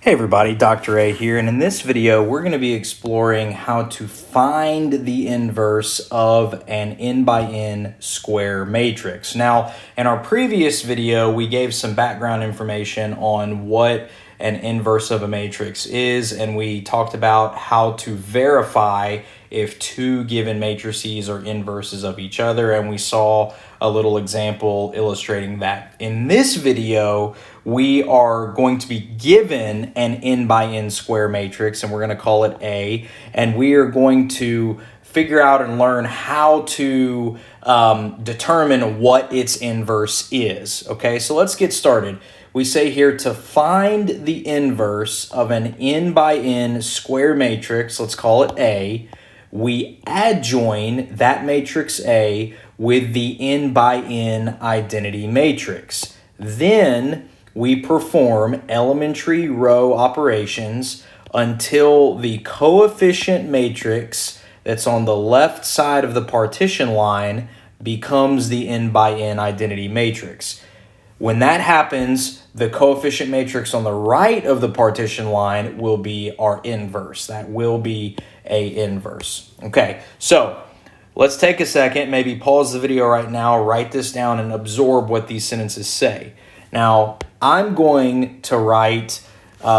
Hey everybody, Dr. A here, and in this video we're going to be exploring how to find the inverse of an n by n square matrix. Now, in our previous video we gave some background information on what an inverse of a matrix is, and we talked about how to verify if two given matrices are inverses of each other, and we saw a little example illustrating that. In this video, we are going to be given an n by n square matrix, and we're going to call it A, and we are going to figure out and learn how to determine what its inverse is. Okay, so let's get started. We say here to find the inverse of an n by n square matrix, let's call it A, we adjoin that matrix A with the n by n identity matrix. Then we perform elementary row operations until the coefficient matrix that's on the left side of the partition line becomes the n by n identity matrix. When that happens, the coefficient matrix on the right of the partition line will be our inverse. That will be A inverse. Okay, so let's take a second, maybe pause the video right now, write this down, and absorb what these sentences say. Now, I'm going to write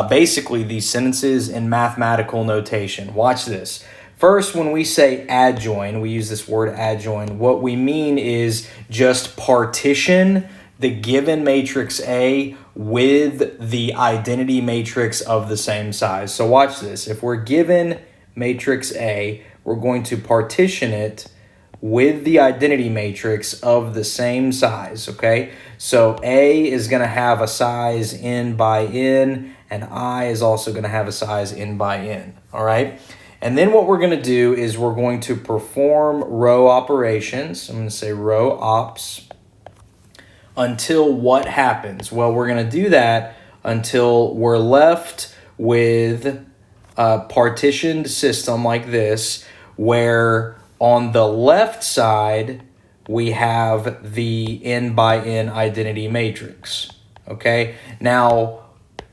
basically these sentences in mathematical notation. Watch this. First, when we say adjoin, we use this word adjoin, what we mean is just partition the given matrix A with the identity matrix of the same size. So watch this. If we're given matrix A, we're going to partition it with the identity matrix of the same size, okay? So A is going to have a size n by n, and I is also going to have a size n by n, all right? And then what we're going to do is we're going to perform row operations. I'm going to say row ops until what happens? Well, we're going to do that until we're left with a partitioned system like this, where on the left side we have the n by n identity matrix. Okay, now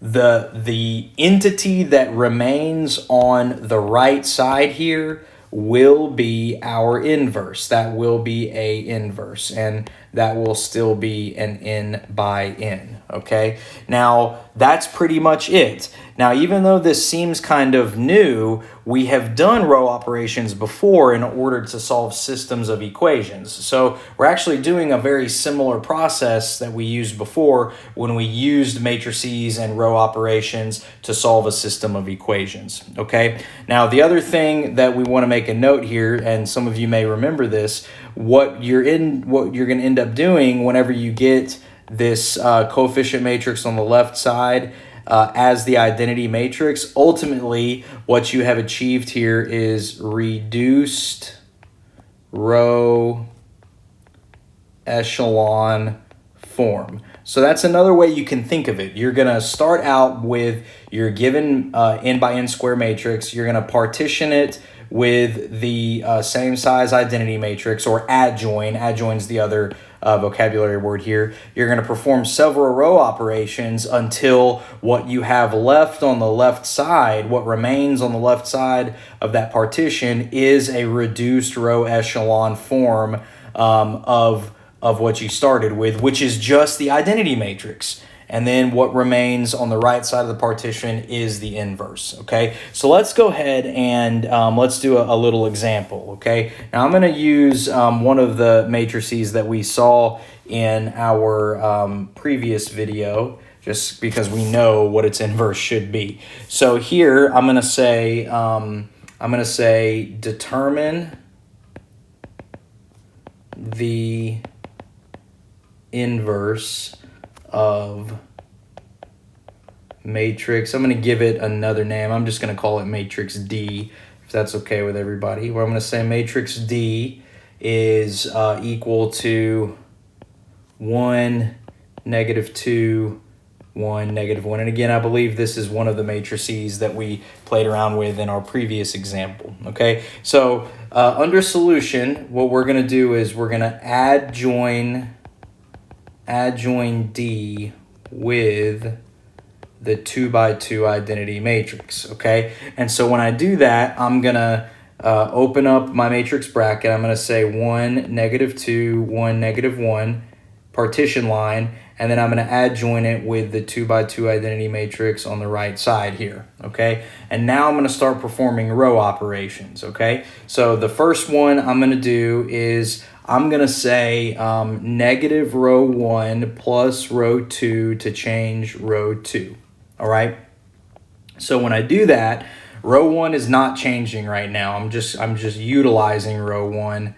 the entity that remains on the right side here will be our inverse. That will be A inverse, and that will still be an n by n, okay? Now, that's pretty much it. Now, even though this seems kind of new, we have done row operations before in order to solve systems of equations. So we're actually doing a very similar process that we used before when we used matrices and row operations to solve a system of equations, okay? Now, the other thing that we want to make a note here, and some of you may remember this, what you're going to end up doing whenever you get this coefficient matrix on the left side as the identity matrix, ultimately what you have achieved here is reduced row echelon form. So that's another way you can think of it. You're going to start out with your given n by n square matrix. You're going to partition it with the same size identity matrix, or adjoin. Adjoin's the other vocabulary word here. You're going to perform several row operations until what you have left on the left side, what remains on the left side of that partition, is a reduced row echelon form of what you started with, which is just the identity matrix. And then what remains on the right side of the partition is the inverse, okay? So let's go ahead and let's do a little example, okay? Now I'm going to use one of the matrices that we saw in our previous video, just because we know what its inverse should be. So here I'm going to say determine the inverse of matrix. I'm going to give it another name. I'm just going to call it matrix D, if that's okay with everybody. Where I'm going to say matrix D is equal to 1, -2, 1, -1. And again, I believe this is one of the matrices that we played around with in our previous example. Okay, so under solution, what we're going to do is we're going to adjoin D with the 2 by 2 identity matrix, okay? And so when I do that, I'm going to open up my matrix bracket. I'm going to say 1, -2, 1, -1, partition line, and then I'm going to adjoin it with the 2 by 2 identity matrix on the right side here, okay? And now I'm going to start performing row operations, okay? So the first one I'm going to do is I'm going to say negative row 1 plus row 2 to change row 2, all right? So when I do that, row 1 is not changing right now. I'm just utilizing row 1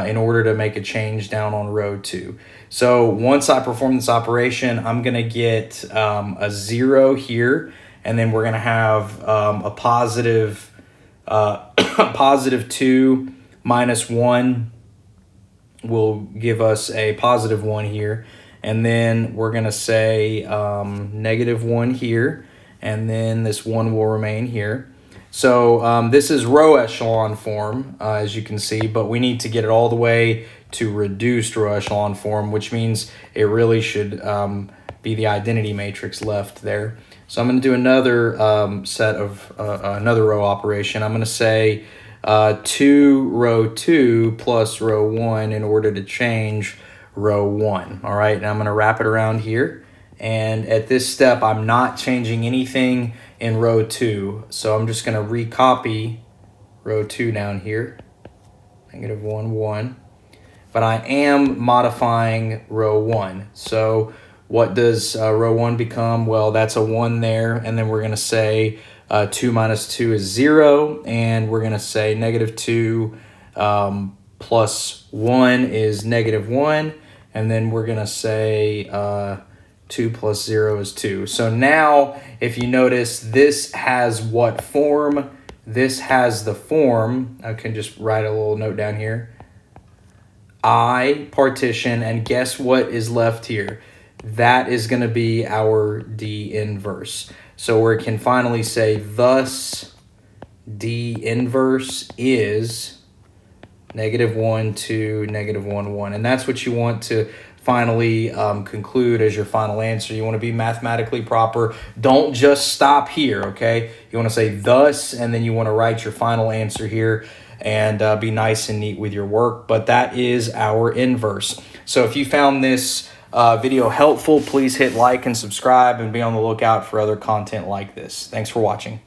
in order to make a change down on row 2. So once I perform this operation, I'm going to get a 0 here, and then we're going to have a positive, positive 2 minus 1 will give us a positive 1 here. And then we're going to say -1 here, and then this 1 will remain here. So this is row echelon form, as you can see, but we need to get it all the way to reduced row echelon form, which means it really should be the identity matrix left there. So I'm going to do another set of another row operation. I'm going to say 2 row 2 plus row 1 in order to change row 1. All right, and I'm going to wrap it around here. And at this step, I'm not changing anything in row 2. So I'm just going to recopy row 2 down here, -1, 1. But I am modifying row 1. So what does row 1 become? Well, that's a 1 there. And then we're going to say 2 minus 2 is 0. And we're going to say -2 plus 1 is -1. And then we're going to say 2 plus 0 is 2. So now, if you notice, this has what form? This has the form. I can just write a little note down here. I partition, and guess what is left here? That is going to be our D inverse. So we can finally say, thus D inverse is -1, 2, -1, 1. And that's what you want to finally conclude as your final answer. You want to be mathematically proper. Don't just stop here, okay? You want to say thus, and then you want to write your final answer here and be nice and neat with your work. But that is our inverse. So if you found this video helpful, please hit like and subscribe and be on the lookout for other content like this. Thanks for watching.